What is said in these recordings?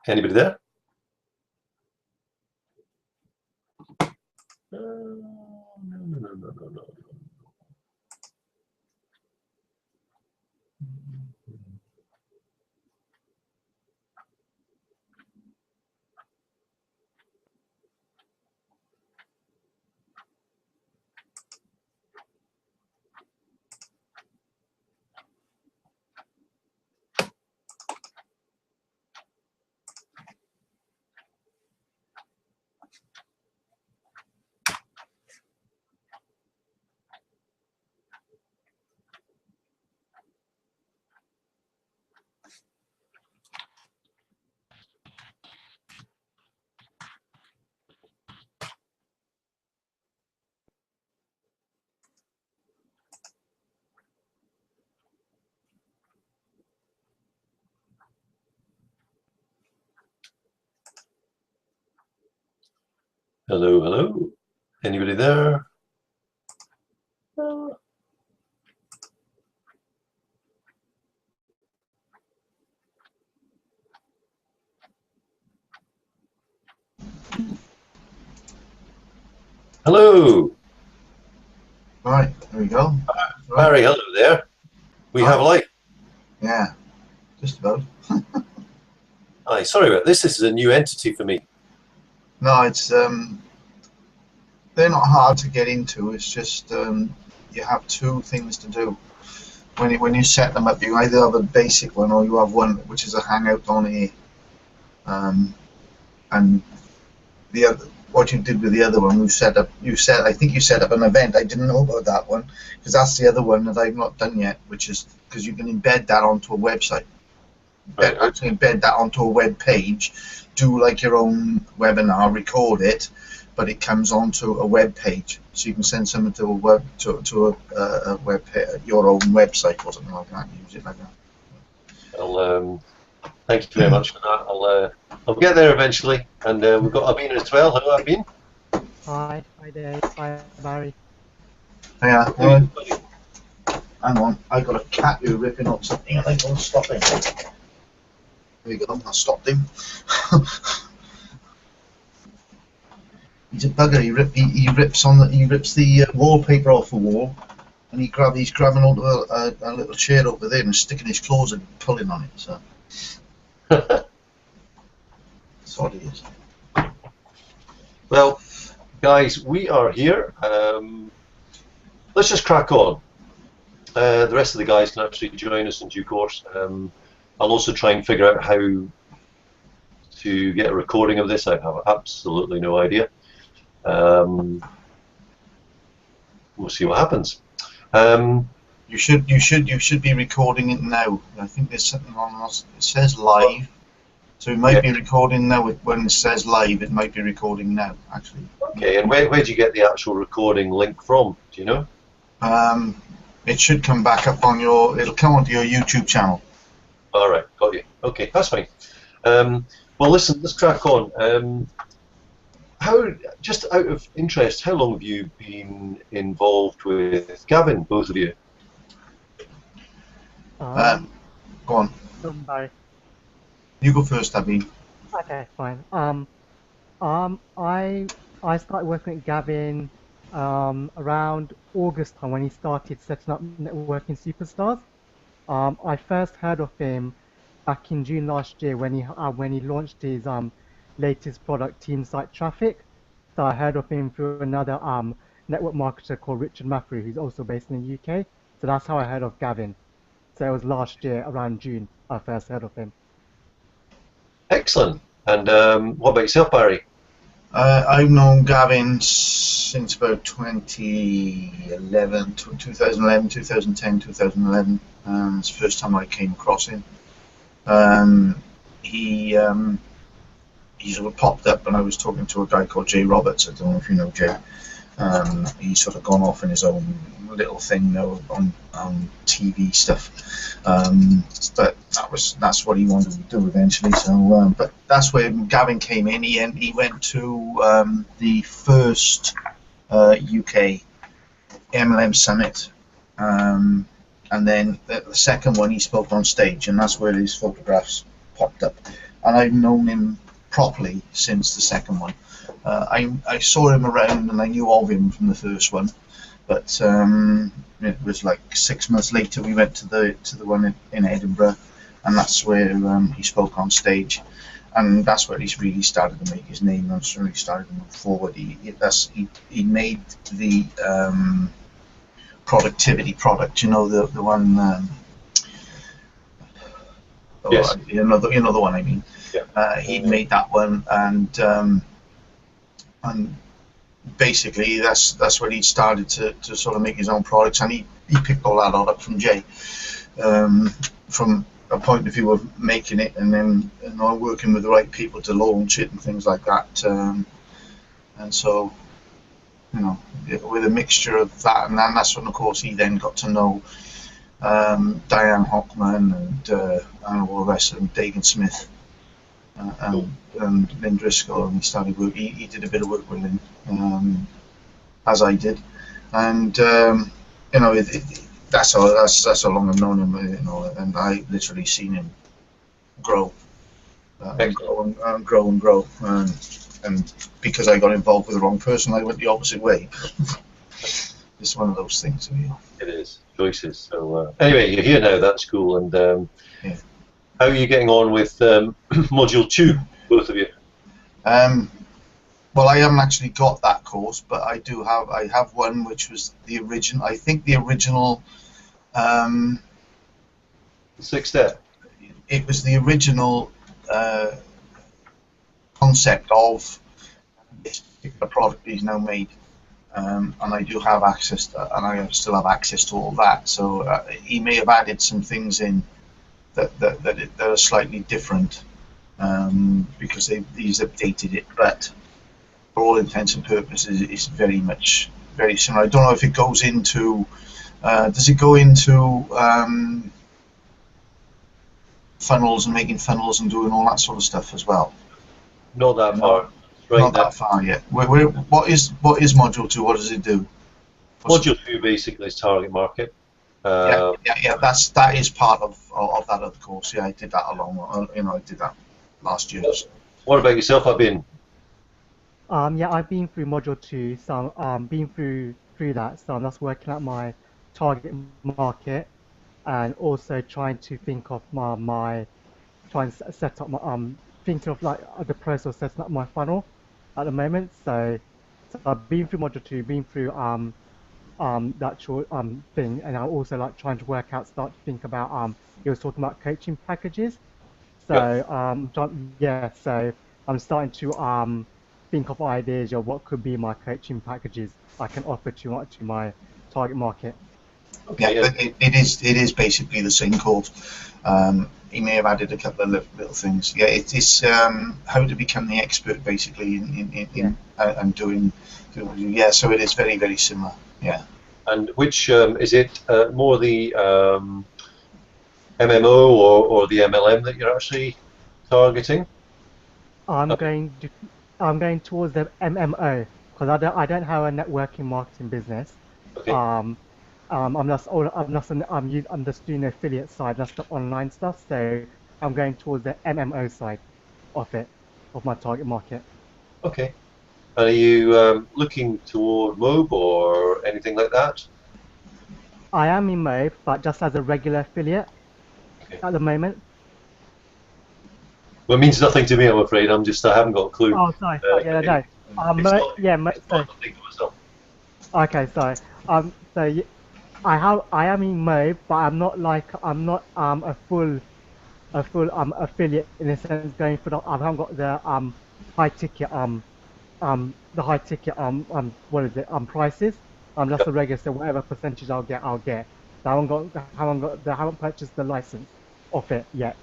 Anybody there? No. Hello. Anybody there? Hello. Right, there we go. Barry, hello there. We have light. Yeah, just about. Hi, sorry about this. This is a new entity for me. No, it's they're not hard to get into. It's just you have two things to do. When you set them up, you either have a basic one or you have one which is a Hangout on air. And the other, what you did with the other one, I think you set up an event. I didn't know about that one because that's the other one that I've not done yet, which is because you can embed that onto a website. Right. Actually embed that onto a web page, do like your own webinar, record it, but it comes onto a web page, so you can send someone to a web your own website or something like that. Use it like that. Well, thank you very much for that. I'll get there eventually, and we've got Abin as well. Hello, Abin. Hi Dave. Hi Barry. Yeah. Hang on, I got a cat who ripping up something. I think I'll stop him. There you go. I stopped him. He's a bugger. He rips the wallpaper off the wall, and he's grabbing onto a little chair over there and sticking his claws and pulling on it. So that's what it is. Well, guys, we are here. Let's just crack on. The rest of the guys can actually join us in due course. I'll also try and figure out how to get a recording of this. I have absolutely no idea. We'll see what happens. You should be recording it now. I think there's something on us. It says live, so it might be recording now. When it says live, it might be recording now. Actually. Okay. And where do you get the actual recording link from? Do you know? It should come back up on your. It'll come onto your YouTube channel. All right, got you. Okay, that's fine. Well, listen, let's crack on. Just out of interest, how long have you been involved with Gavin, both of you? Go on. Barry. You go first, Abby. Okay, fine. I started working with Gavin around August time when he started setting up networking superstars. I first heard of him back in June last year when he launched his latest product, Team Site Traffic. So I heard of him through another network marketer called Richard Maffrey, who's also based in the UK. So that's how I heard of Gavin. So it was last year around June I first heard of him. Excellent. And what about yourself, Barry? I've known Gavin since about 2011, 2010, 2011. It's the first time I came across him. He sort of popped up when I was talking to a guy called Jay Roberts. I don't know if you know Jay. He's sort of gone off in his own little thing now on TV stuff. But that's what he wanted to do eventually. So, but that's where Gavin came in. He went to the first UK MLM summit, and then the second one he spoke on stage, and that's where his photographs popped up. and I've known him properly since the second one. I saw him around and I knew of him from the first one, but it was like 6 months later we went to the one in Edinburgh, and that's where he spoke on stage, and that's where he's really started to make his name and really started to move forward. He made the productivity product, you know, the one. Yes. You know the one I mean. Yeah. He made that one, and basically that's where he started to sort of make his own products, and he picked all that up from Jay, from a point of view of making it, and then working with the right people to launch it and things like that, and so with a mixture of that, and then that's when of course he then got to know Diane Hockman and all the rest of them, Dagan Smith, and Lynn Driscoll, and he started work. He did a bit of work with Lynn, as I did, and that's how long I've known him, and I literally seen him grow, and grow, and because I got involved with the wrong person, I went the opposite way. It's one of those things. It is choices. So anyway, you're here now. That's cool. And yeah. How are you getting on with Module 2, both of you? Well, I haven't actually got that course, but I have one which was the original. I think the original. The 6th step. It was the original concept of this particular product he's now made, and I do have access to, and I still have access to all that. So he may have added some things in that are slightly different, because he's updated it, but for all intents and purposes, it's very similar. I don't know if it goes into. Does it go into funnels and making funnels and doing all that sort of stuff as well? Not that far. Right. Not that far yet. What is Module 2? What does it do? Module 2 basically is target market. Yeah. That is part of that other course. Yeah, I did that I did that last year. What about yourself, Abin? Yeah, I've been through Module 2, so been through that. So I'm just working out my target market, and also trying to think of trying to set up my thinking of like the process of setting up my funnel at the moment. So I've been through Module 2, been through the actual thing, and I'm also like trying to start to think about he was talking about coaching packages. So so I'm starting to think of ideas of what could be my coaching packages I can offer to my target market. Okay, yeah, it is basically the same course. He may have added a couple of little things. Yeah, it's how to become the expert basically in and doing. Yeah, so it is very, very similar. Yeah. And which is it more the MMO or the MLM that you're actually targeting? I'm going towards the MMO because I don't have a networking marketing business. Okay. I'm just doing the affiliate side, that's the online stuff. So I'm going towards the MMO side of my target market. Okay. And are you looking toward MOB or anything like that? I am in MOB, but just as a regular affiliate at the moment. Well, it means nothing to me, I'm afraid. I haven't got a clue. Oh, sorry. No. Okay, sorry. So I am in MOB, but I'm not a full affiliate in the sense going for I haven't got the high ticket what is it prices. I'm just a regular, so whatever percentage I'll get. So I haven't purchased the license of it yet.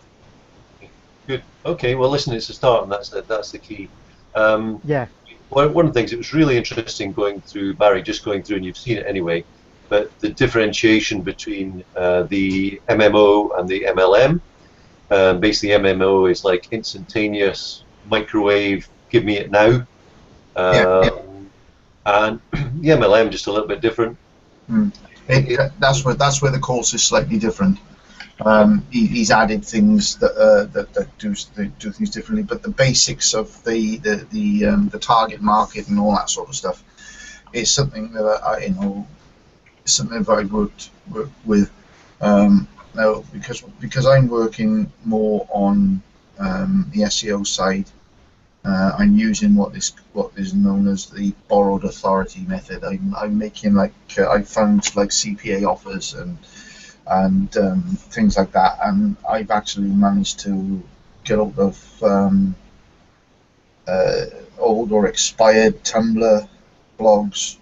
Good. Okay. Well, listen, it's a start, and that's the key. Yeah. One of the things, it was really interesting going through, Barry, just going through, and you've seen it anyway, but the differentiation between the MMO and the MLM. Basically, MMO is like instantaneous, microwave, give me it now. And the MLM just a little bit different. That's where the course is slightly different. He's added things that do things differently, but the basics of the target market and all that sort of stuff is something that I've worked with. Now, because I'm working more on the SEO side, I'm using what is known as the borrowed authority method. I'm making I found like CPA offers and things like that, and I've actually managed to get hold of old or expired Tumblr blogs.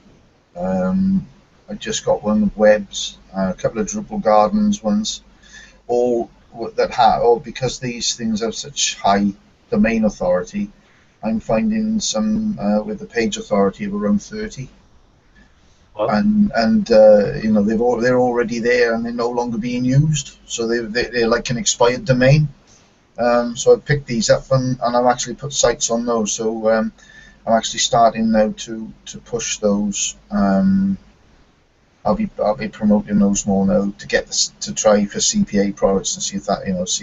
I just got one of Webs, a couple of Drupal Gardens ones, all because these things have such high domain authority. I'm finding some with a page authority of around 30. Wow. And they're already there and they're no longer being used, so they're like an expired domain. So I picked these up and I've actually put sites on those. So I'm actually starting now to push those. I'll be promoting those more now to try for CPA products and see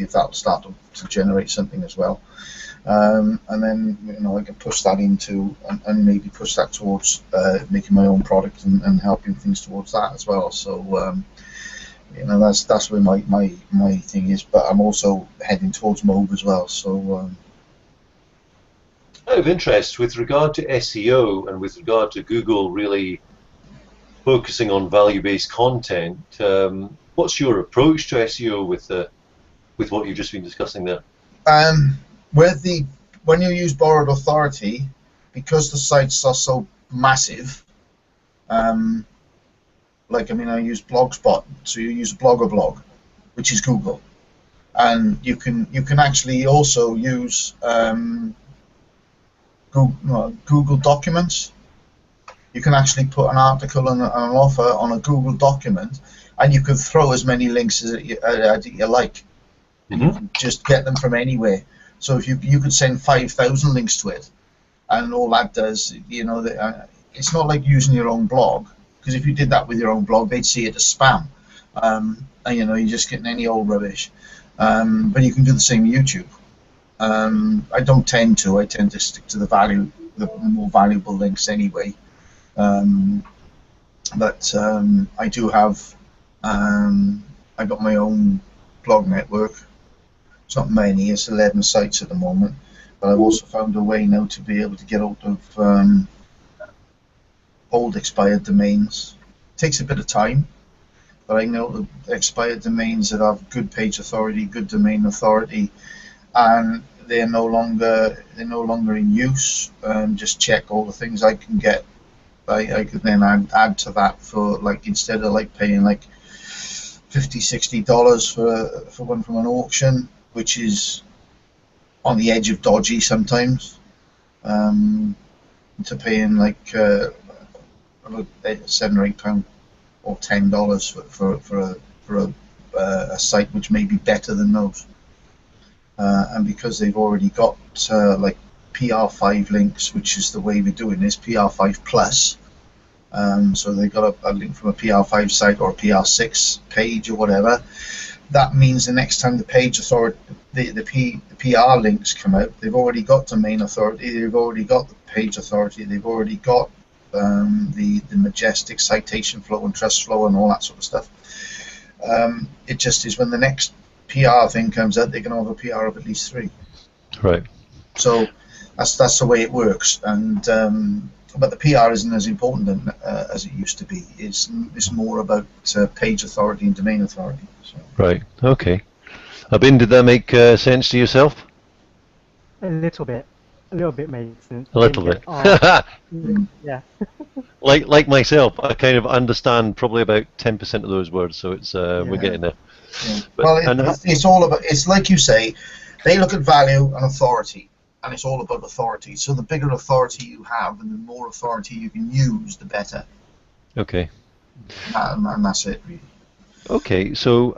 if that'll start to generate something as well. And then I can push that into and maybe push that towards making my own product and helping things towards that as well. So that's where my thing is. But I'm also heading towards MOB as well. So out of interest, with regard to SEO and with regard to Google really focusing on value-based content, what's your approach to SEO with what you've just been discussing there? When you use borrowed authority, because the sites are so massive, I use Blogspot, so you use Blogger, which is Google, and you can actually also use Google Documents. You can actually put an article and an offer on a Google document, and you can throw as many links as you like. Mm-hmm. You can just get them from anywhere. So if you could send 5,000 links to it, and all that does, it's not like using your own blog, because if you did that with your own blog, they'd see it as spam, and you're just getting any old rubbish. But you can do the same with YouTube. I tend to stick to the more valuable links anyway. But I do have, I got my own blog network. It's not many, it's 11 sites at the moment, but I've also found a way now to be able to get hold of old expired domains. It takes a bit of time, but I know the expired domains that have good page authority, good domain authority, and they're no longer in use. Just check all the things I can get. I could then add to that for instead of paying $50, $60 for one from an auction, which is on the edge of dodgy sometimes, to paying about £7 or £8 or $10 for a site which may be better than those. And because they've already got PR5 links, which is the way we're doing this, PR5 plus. So they've got a link from a PR5 site or a PR6 page or whatever. That means the next time the page authority, the PR links come out, they've already got domain authority, they've already got the page authority, they've already got the majestic citation flow and trust flow and all that sort of stuff. It just is when the next PR thing comes out, they're going to have a PR of at least 3. Right. So that's the way it works, and but the PR isn't as important as it used to be. It's more about page authority and domain authority. So. Right. Okay. Abin, did that make sense to yourself? A little bit made sense. A little bit. Yeah. like myself, I kind of understand probably about 10% of those words, so it's we're getting there. Yeah. But, well, it's all about. It's like you say, they look at value and authority, and it's all about authority. So the bigger authority you have, and the more authority you can use, the better. Okay. And that's it, really. Okay, so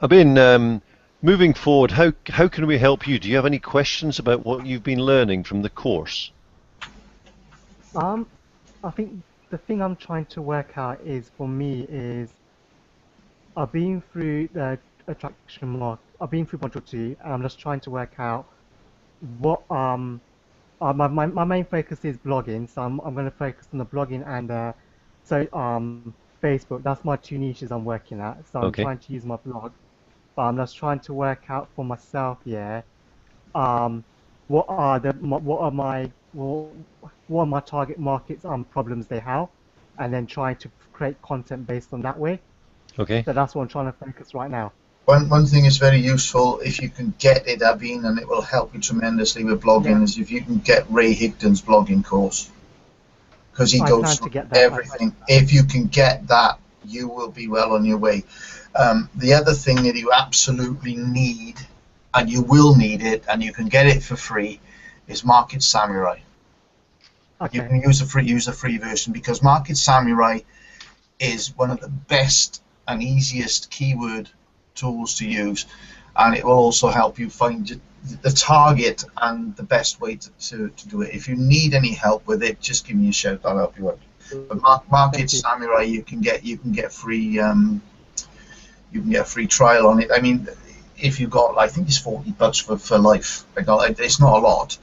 Abin, moving forward, how can we help you? Do you have any questions about what you've been learning from the course? I think the thing I'm trying to work out for me is I've been through attraction mark. I've been through module 2, and I'm just trying to work out what my main focus is blogging, so I'm going to focus on the blogging and Facebook. That's my two niches I'm working at. So I'm Okay. trying to use my blog, but I'm just trying to work out for myself, yeah, um, what are my target markets problems they have, and then trying to create content based on that way. Okay. So that's what I'm trying to focus right now. One thing is very useful if you can get it, Abin, and it will help you tremendously with blogging, is if you can get Ray Higdon's blogging course, because he goes through everything. If you can get that, you will be well on your way. The other thing that you absolutely need, and you will need it, and you can get it for free, is Market Samurai. Okay. You can use the free version, because Market Samurai is one of the best and easiest keyword tools to use, and it will also help you find the target and the best way to do it. If you need any help with it, just give me a shout. I'll help you out. But Market Samurai, you can get free free trial on it. I mean, if you got, I think it's $40 for life. It's not a lot.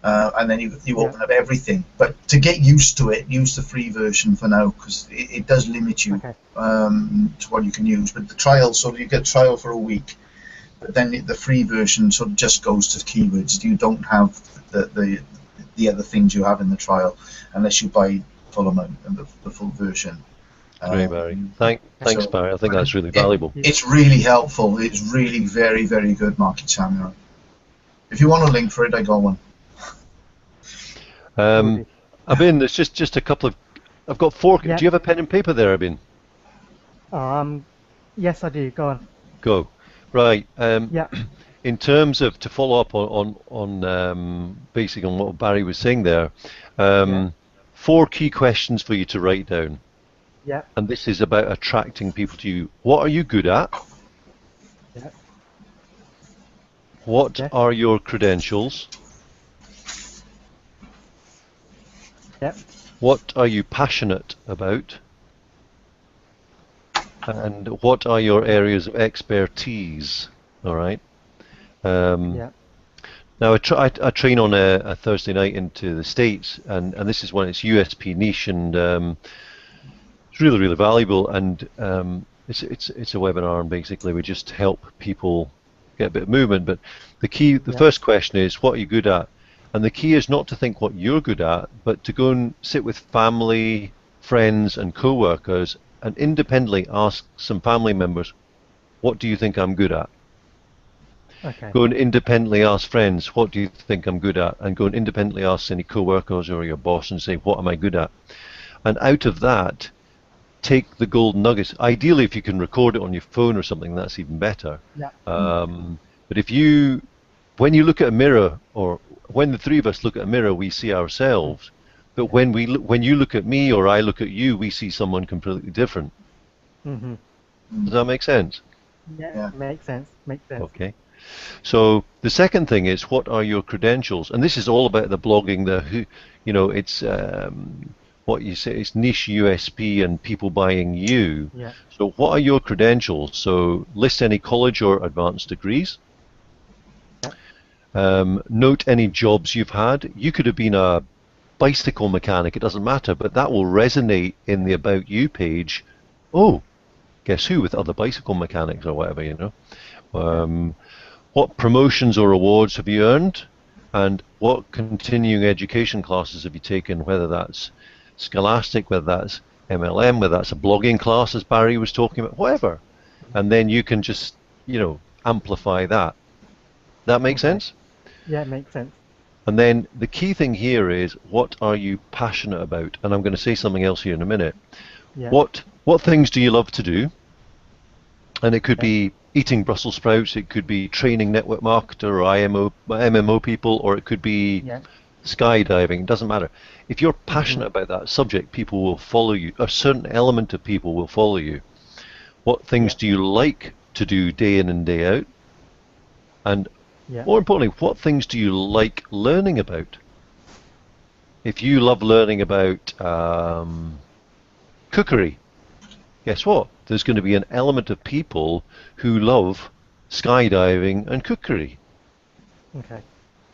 And then you open up everything. But to get used to it, use the free version for now, because it does limit you to what you can use. But the trial, so you get trial for a week, but then the free version sort of just goes to keywords. You don't have the other things you have in the trial unless you buy full amount and the full version. Great, Barry. Thanks, Barry. I think that's really valuable. It's really helpful. It's really very, very good, Market Samurai. If you want a link for it, I got one. Abin, there's just a couple of. I've got 4. Do you have a pen and paper there, Abin? Yes, I do. Go on. Go. Right. Yeah. In terms of, to follow up on basically on what Barry was saying there, 4 key questions for you to write down. Yeah. And this is about attracting people to you. What are you good at? Yeah. What are your credentials? Yep. What are you passionate about? And what are your areas of expertise? All right. Now I train on a Thursday night into the States, and this is when it's USP niche, and it's really, really valuable. And it's a webinar, and basically we just help people get a bit of movement. But the first question is, what are you good at? And the key is not to think what you're good at, but to go and sit with family, friends, and co-workers, and independently ask some family members, what do you think I'm good at? Okay. Go and independently ask friends, what do you think I'm good at? And go and independently ask any co-workers or your boss and say, what am I good at? And out of that, take the golden nuggets. Ideally, if you can record it on your phone or something, that's even better. Yeah. But when you look at a mirror, or when the three of us look at a mirror, we see ourselves. But when you look at me or I look at you, we see someone completely different. Mm-hmm. Does that make sense? Yeah, makes sense. Makes sense. Okay. So the second thing is, what are your credentials? And this is all about the blogging. It's what you say, it's niche USP and people buying you. Yeah. So what are your credentials? So list any college or advanced degrees. Note any jobs you've had. You could have been a bicycle mechanic, it doesn't matter, but that will resonate in the About You page. Oh, guess who, with other bicycle mechanics or whatever, What promotions or awards have you earned? And what continuing education classes have you taken, whether that's Scholastic, whether that's MLM, whether that's a blogging class, as Barry was talking about, whatever. And then you can just, amplify that. That make sense? Yeah, it makes sense. And then the key thing here is, what are you passionate about? And I'm going to say something else here in a minute. Yeah. What things do you love to do? And it could be eating Brussels sprouts, it could be training network marketer or MMO people, or it could be skydiving. It doesn't matter. If you're passionate about that subject, people will follow you. A certain element of people will follow you. What things do you like to do day in and day out? And more importantly, what things do you like learning about? If you love learning about cookery, guess what? there's going to be an element of people who love skydiving and cookery. Okay.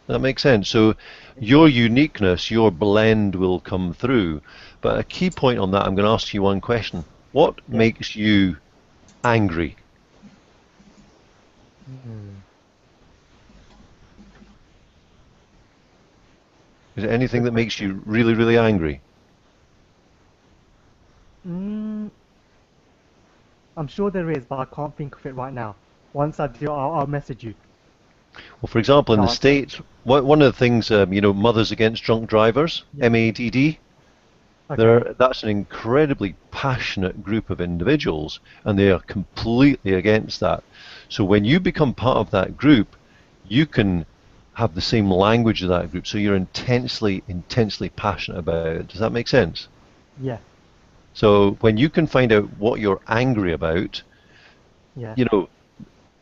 That makes sense. So your uniqueness, your blend will come through. But a key point on that, I'm going to ask you one question. What makes you angry? Is there anything that makes you really, really angry? I'm sure there is, but I can't think of it right now. Once I do, I'll message you. Well, for example, in the Can't. States, one of the things, Mothers Against Drunk Drivers, MADD, Okay. that's an incredibly passionate group of individuals, and they are completely against that. So when you become part of that group, you can have the same language of that group, so you're intensely, intensely passionate about it. Does that make sense? Yeah. So when you can find out what you're angry about, Yeah.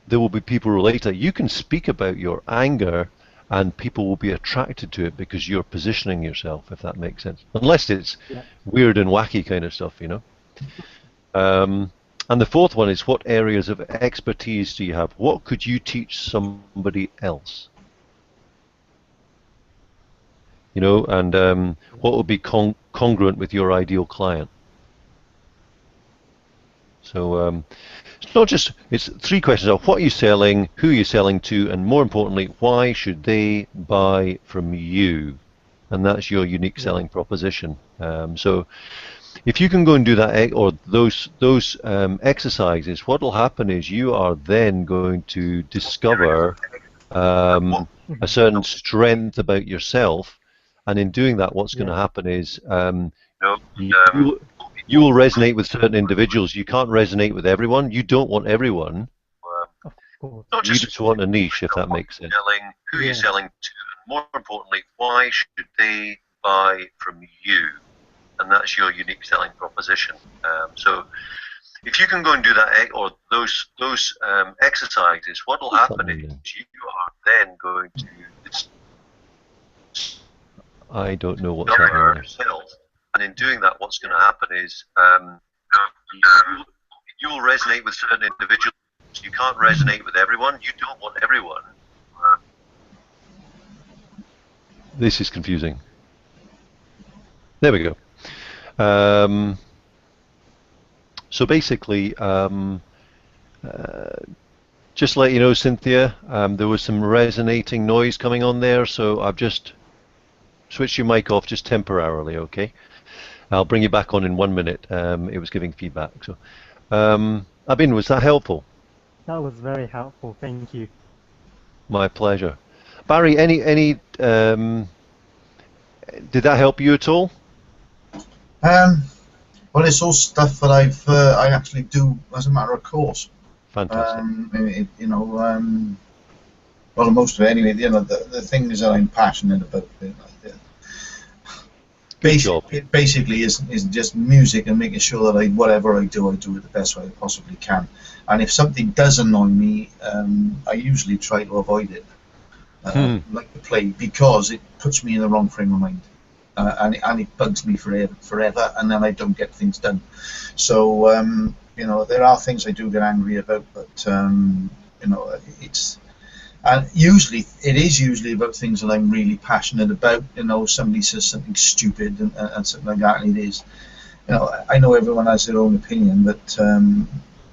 there will be people related to it. You can speak about your anger and people will be attracted to it because you're positioning yourself, if that makes sense. Unless it's weird and wacky kind of stuff, And the fourth one is, what areas of expertise do you have? What could you teach somebody else? And what would be congruent with your ideal client? So it's not just, it's three questions of what are you selling, who are you selling to, and more importantly, why should they buy from you? And that's your unique selling proposition. So if you can go and do that, or those exercises, what will happen is you are then going to discover a certain strength about yourself, and in doing that, what's going to happen is you will resonate with certain individuals. You can't resonate with everyone. You don't want everyone. Of course. You just want a niche, if that makes sense. Who are you selling to? And more importantly, why should they buy from you? And that's your unique selling proposition. So if you can go and do that, or those exercises, what will happen is you are then going to I don't know what's happening yourself. And in doing that, what's going to happen is you'll resonate with certain individuals. You can't resonate with everyone. You don't want everyone. This is confusing. There we go. So basically, just to let you know, Cynthia, there was some resonating noise coming on there, so I've just switched your mic off just temporarily, okay? I'll bring you back on in 1 minute. It was giving feedback. So, Abin, was that helpful? That was very helpful. Thank you. My pleasure. Barry, any did that help you at all? Well, it's all stuff that I actually do as a matter of course. Fantastic. Well, most of it anyway. The things that I'm passionate about. It basically is just music and making sure that whatever I do it the best way I possibly can. And if something does annoy me, I usually try to avoid it, like the play, because it puts me in the wrong frame of mind. And it bugs me forever, and then I don't get things done. So there are things I do get angry about, but usually it is about things that I'm really passionate about. Somebody says something stupid and something like that, and it is. I know everyone has their own opinion, but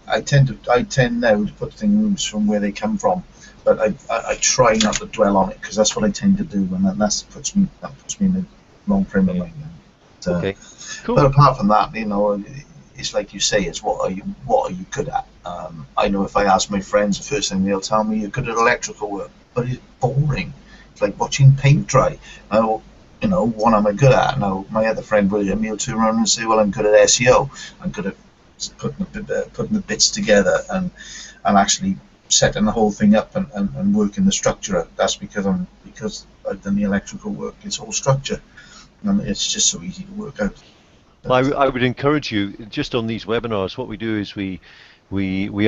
I tend now to put things from where they come from. But I try not to dwell on it, because that's what I tend to do, and that puts me in the wrong frame of mind. Okay, cool. But apart from that, it's like you say, it's what are you good at? I know if I ask my friends, the first thing they'll tell me, you're good at electrical work, but it's boring. It's like watching paint dry. Now, what am I good at? Now, my other friend William, he'll turn around and say, well, I'm good at SEO. I'm good at putting the bits together and actually setting the whole thing up and working the structure out. That's because I've done the electrical work. It's all structure. It's just so easy to work out. Well, I would encourage you, just on these webinars, what we do is we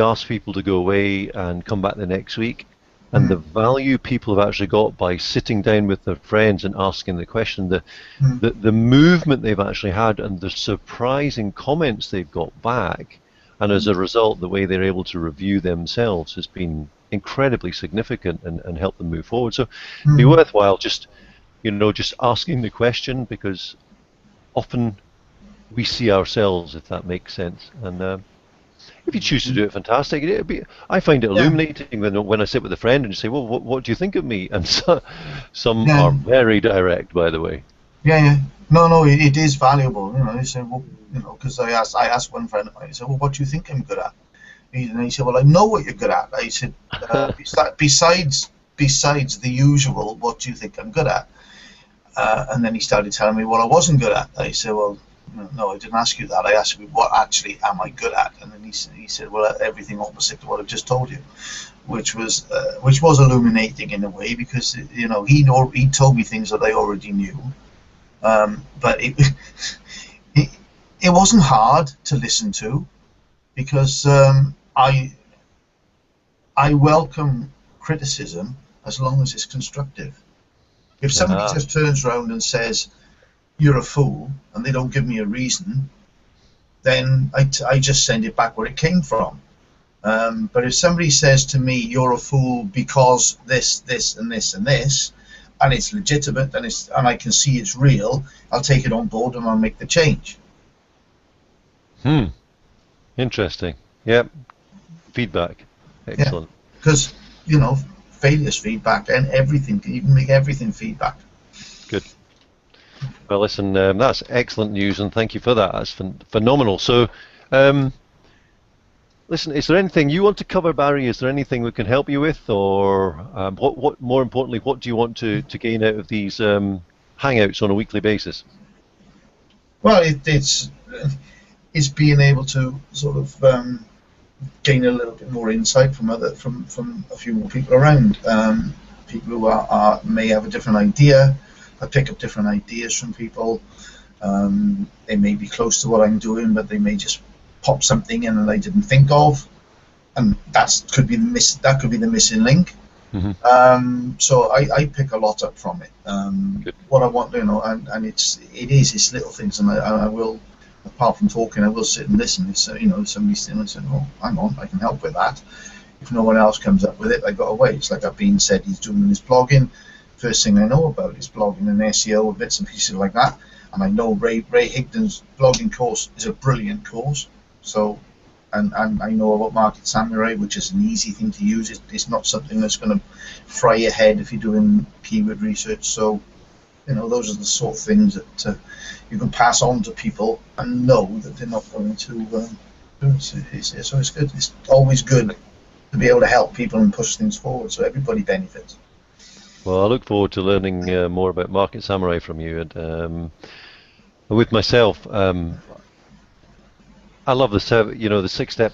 ask people to go away and come back the next week, and the value people have actually got by sitting down with their friends and asking the question, the movement they've actually had, and the surprising comments they've got back And as a result, the way they're able to review themselves has been incredibly significant and help them move forward. So it'd be worthwhile just, just asking the question, because often we see ourselves, if that makes sense. And if you choose to do it, fantastic. I find it Yeah. illuminating when I sit with a friend and say, well, what do you think of me? And some Yeah. are very direct, by the way. Yeah. No, it is valuable. He said, well, because I asked one friend of mine. He said, well, what do you think I'm good at? And he said, well, I know what you're good at. I said, besides the usual, what do you think I'm good at? And then he started telling me what I wasn't good at. I said, well, no, I didn't ask you that. I asked you what actually am I good at? And then he said, well, everything opposite to what I've just told you, which was illuminating in a way, because he told me things that I already knew, but it wasn't hard to listen to, because I welcome criticism as long as it's constructive. If somebody just turns around and says, you're a fool, and they don't give me a reason, then I just send it back where it came from. But if somebody says to me, you're a fool because this, and this, and this, and it's legitimate, and I can see it's real, I'll take it on board and I'll make the change. Interesting. Yep. Feedback. Excellent. Because, failure's feedback, and everything, you can make everything feedback. Good. Well, listen, that's excellent news, and thank you for that. That's phenomenal. So, listen, is there anything you want to cover, Barry? Is there anything we can help you with, or what? More importantly, what do you want to gain out of these hangouts on a weekly basis? Well, it's being able to sort of gain a little bit more insight from a few more people around. People who may have a different idea. I pick up different ideas from people. They may be close to what I'm doing, but they may just pop something in that I didn't think of, and that could be the missing link. So I pick a lot up from it. What I want, and it's little things, and I will, apart from talking, I will sit and listen. So, somebody's sitting and saying, "Oh, hang on, I can help with that." If no one else comes up with it, I got away. It's like I've been said, he's doing his blogging. First thing I know about is blogging and SEO, bits and pieces like that. And I know Ray Higdon's blogging course is a brilliant course. So, and I know about Market Samurai, which is an easy thing to use. It's not something that's going to fry your head if you're doing keyword research. So, those are the sort of things that you can pass on to people and know that they're not going to do. So it's good. It's always good to be able to help people and push things forward, so everybody benefits. Well, I look forward to learning more about Market Samurai from you. And with myself, I love the 6-step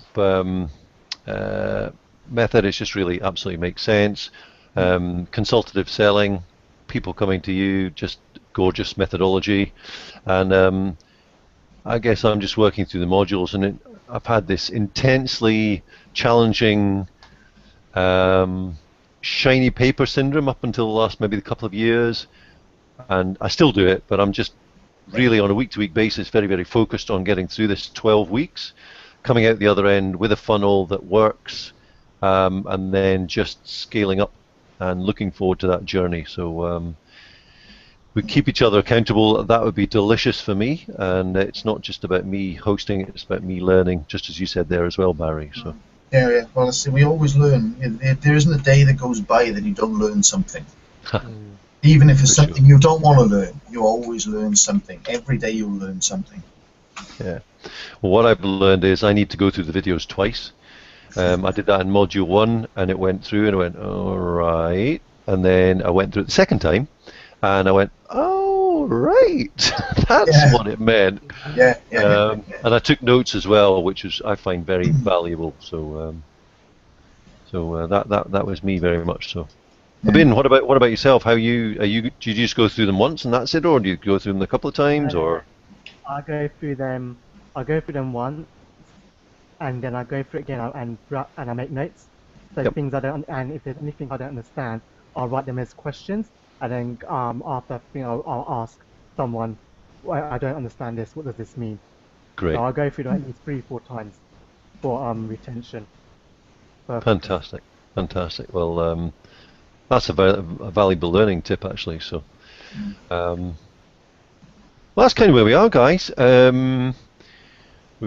method. It's just really absolutely makes sense. Consultative selling, people coming to you, just gorgeous methodology. And I guess I'm just working through the modules, and I've had this intensely challenging shiny paper syndrome up until the last maybe a couple of years, and I still do it, but I'm just really on a week-to-week basis very, very focused on getting through this 12 weeks, coming out the other end with a funnel that works, and then just scaling up and looking forward to that journey. So we keep each other accountable. That would be delicious for me, and it's not just about me hosting, it's about me learning, just as you said there as well, Barry. So. Yeah. Well, we always learn. There isn't a day that goes by that you don't learn something. Even if it's something you don't want to learn, you always learn something. Every day you'll learn something. Yeah. Well, what I've learned is I need to go through the videos twice. I did that in module 1, and it went through, and I went, all right. And then I went through it the second time, and I went, oh, right. That's what it meant. Yeah. And I took notes as well, which I find very valuable. So, that was me very much so. Ben, what about yourself? Do you just go through them once and that's it, or do you go through them a couple of times, or? I go through them once, and then I go through it again and I make notes. So things I don't, and if there's anything I don't understand, I'll write them as questions, and then after I'll ask someone, well, I don't understand this. What does this mean? Great. So I'll go through them at least 3-4 times. for retention purposes. Fantastic, fantastic. Well, that's a valuable learning tip actually. So, well, that's kind of where we are, guys. We've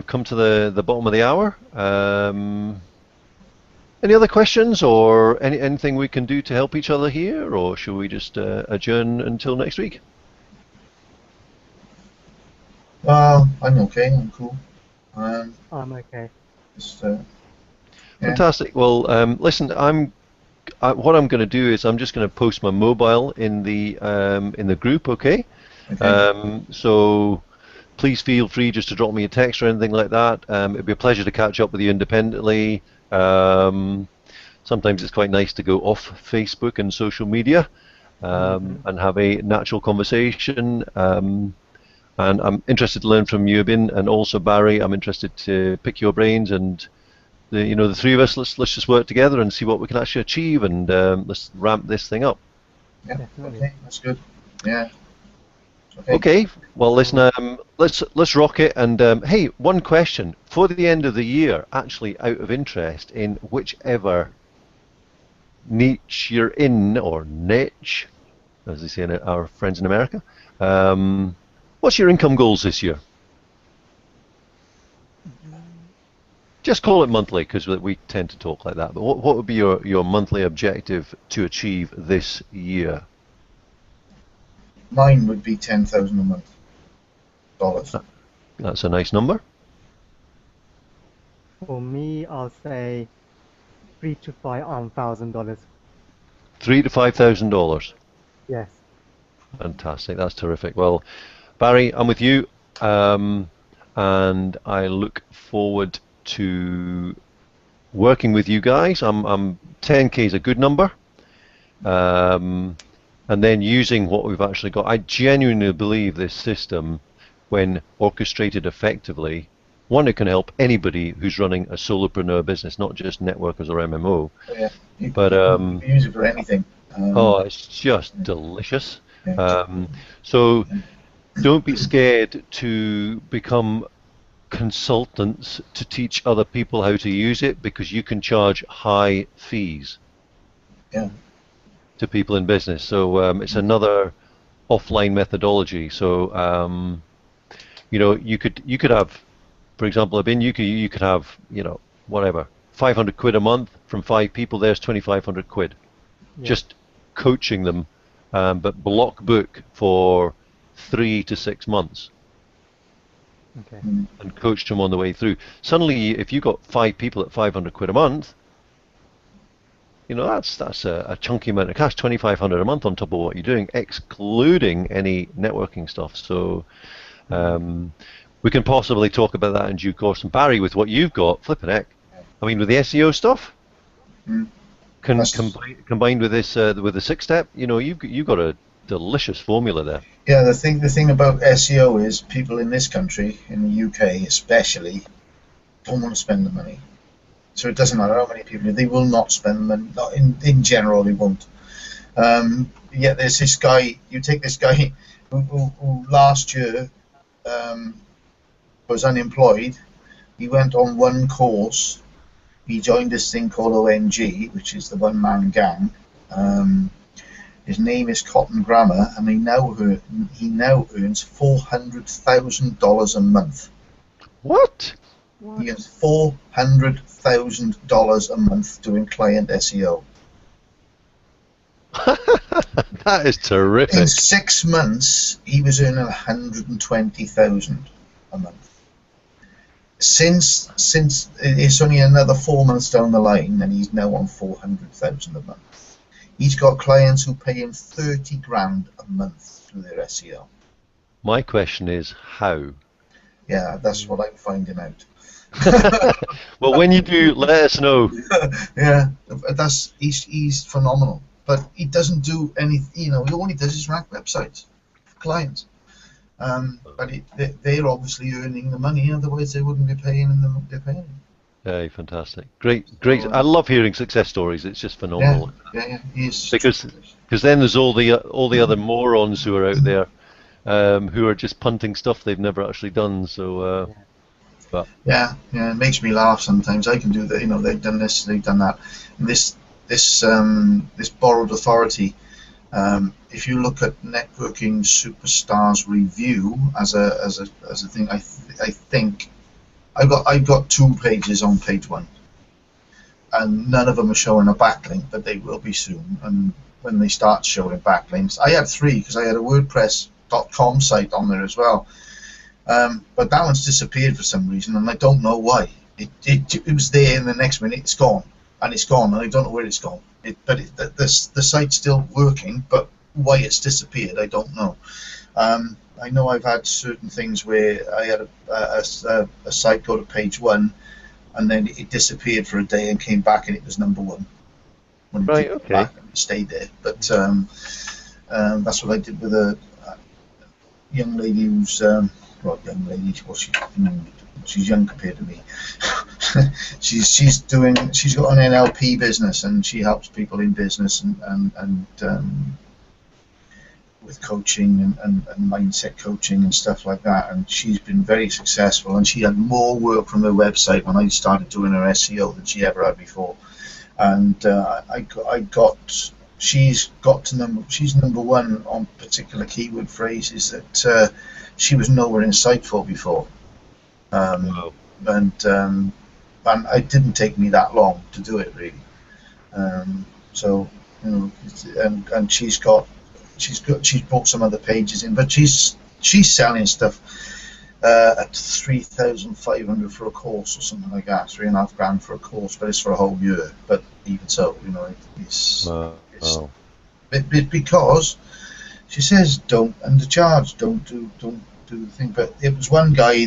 come to the bottom of the hour. Any other questions or anything we can do to help each other here, or should we just adjourn until next week? Well, I'm okay. I'm cool. I'm okay. Just, Fantastic. Well, listen, what I'm going to do is I'm just going to post my mobile in the group, okay? So please feel free just to drop me a text or anything like that. It'd be a pleasure to catch up with you independently. Sometimes it's quite nice to go off Facebook and social media and have a natural conversation. And I'm interested to learn from you, Abin, and also Barry. I'm interested to pick your brains, and the three of us. Let's just work together and see what we can actually achieve, and let's ramp this thing up. Yeah. Okay, that's good. Yeah. Okay. Well, listen. Let's rock it. And hey, one question for the end of the year, actually, out of interest, in whichever niche you're in, or niche, as they say in our friends in America. What's your income goals this year? Just call it monthly, because we tend to talk like that. But what would be your monthly objective to achieve this year? Mine would be $10,000 a month. Dollars. That's a nice number. For me, I'll say $3,000 to $5,000. $3,000 to $5,000. Yes. Fantastic. That's terrific. Well, Barry, I'm with you, and I look forward to working with you guys. 10K is a good number, and then using what we've actually got. I genuinely believe this system, when orchestrated effectively, one, it can help anybody who's running a solopreneur business, not just networkers or MMO. Yeah, you can use it for anything. It's just delicious. So don't be scared to become consultants to teach other people how to use it, because you can charge high fees to people in business. So it's another offline methodology. So you could have, for example, you could have whatever, 500 quid a month from 5 people. There's 2,500 quid, just coaching them, but block book for 3 to 6 months. Okay. And coach them on the way through. Suddenly, if you got 5 people at 500 quid a month, that's a chunky amount of cash. 2,500 a month on top of what you're doing, excluding any networking stuff. So we can possibly talk about that in due course. And Barry, with what you've got, flipping heck, I mean, with the SEO stuff, combined with this, with the 6-step, you've got a delicious formula there. Yeah, the thing about SEO is people in this country, in the UK especially, don't want to spend the money. So it doesn't matter how many people, they will not spend the money. Not in general, they won't. Yet there's this guy, you take this guy who last year was unemployed. He went on one course. He joined this thing called ONG, which is the one-man gang. His name is Cotton Grammar, and he now earns $400,000 a month. What? He earns $400,000 a month doing client SEO. That is terrific. In 6 months, he was earning $120,000 a month. Since it's only another 4 months down the line, and he's now on $400,000 a month. He's got clients who pay him 30 grand a month through their SEO. My question is how? Yeah, that's what I'm finding out. Well, when you do, let us know. Yeah, he's phenomenal. But he doesn't do any, all he does is rank websites for clients. But they're obviously earning the money, otherwise they wouldn't be paying him what they're paying him. Hey, fantastic. Great. I love hearing success stories. It's just phenomenal. Yeah. Because then there's all the other morons who are out there who are just punting stuff they've never actually done. So Yeah, it makes me laugh sometimes. I can do that. They've done this, they've done that. And this borrowed authority. If you look at Networking Superstars review as a thing, I think I've got 2 pages on page 1, and none of them are showing a backlink, but they will be soon. And when they start showing backlinks, I had 3 because I had a WordPress.com site on there as well. But that one's disappeared for some reason, and I don't know why. It was there, and the next minute it's gone, and I don't know where it's gone. The site's still working, but why it's disappeared, I don't know. I know I've had certain things where I had a site go to page 1, and then it disappeared for a day and came back, and it was number 1. Right. Okay. Back and it stayed there, but that's what I did with a young lady who's young lady. Well, she's young compared to me. she's got an NLP business, and she helps people in business and with coaching and mindset coaching and stuff like that. And she's been very successful, and she had more work from her website when I started doing her SEO than she ever had before. And she's number 1 on particular keyword phrases that she was nowhere insightful before. Wow. And it didn't take me that long to do it, really. So and she's brought some other pages in, but she's selling stuff at 3,500 for a course or something like that, 3.5 grand for a course, but it's for a whole year. But even so, it's because she says don't undercharge, don't do the thing. But it was one guy,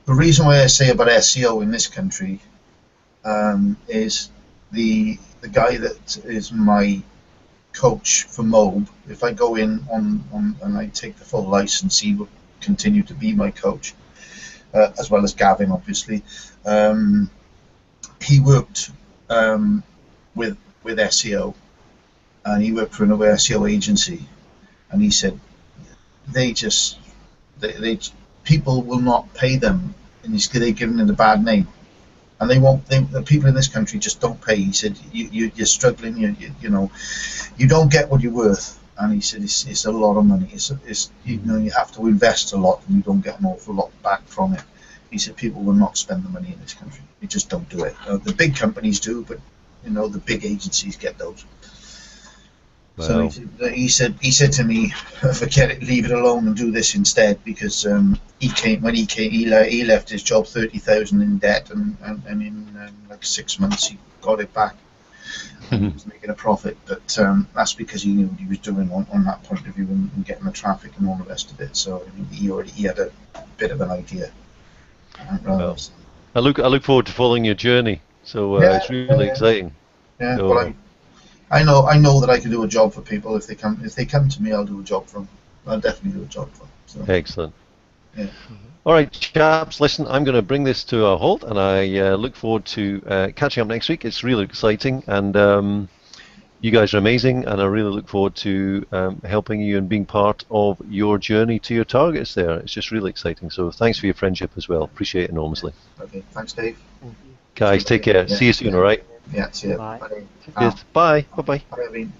the reason why I say about SEO in this country is the guy that is my coach for Mobe. If I go in on and I take the full license, he will continue to be my coach, as well as Gavin, obviously. He worked with SEO, and he worked for another SEO agency, and he said they people will not pay them, and they've given it a bad name, and the people in this country just don't pay. He said you're struggling, you don't get what you're worth, and he said it's a lot of money. You have to invest a lot, and you don't get an awful lot back from it. He said people will not spend the money in this country. They just don't do it. The big companies do, but the big agencies get those. Wow. So he said to me, forget it, leave it alone, and do this instead, because he left his job 30,000 in debt, and in like 6 months he got it back. He was making a profit, but that's because he knew what he was doing on that point of view, and getting the traffic and all the rest of it. So he had a bit of an idea. Well, I look forward to following your journey. So it's really exciting. Yeah. So, well, I know that I can do a job for people. If they come to me, I'll do a job for them. I'll definitely do a job for them. So. Excellent. Yeah. All right, chaps, listen, I'm going to bring this to a halt, and I look forward to catching up next week. It's really exciting, and you guys are amazing, and I really look forward to helping you and being part of your journey to your targets there. It's just really exciting. So thanks for your friendship as well. Appreciate it enormously. Okay, thanks, Dave. Guys, take care. See you soon, all right? Yeah, see you. Bye. Bye. Cheers. Bye. Bye-bye. Bye, Irene.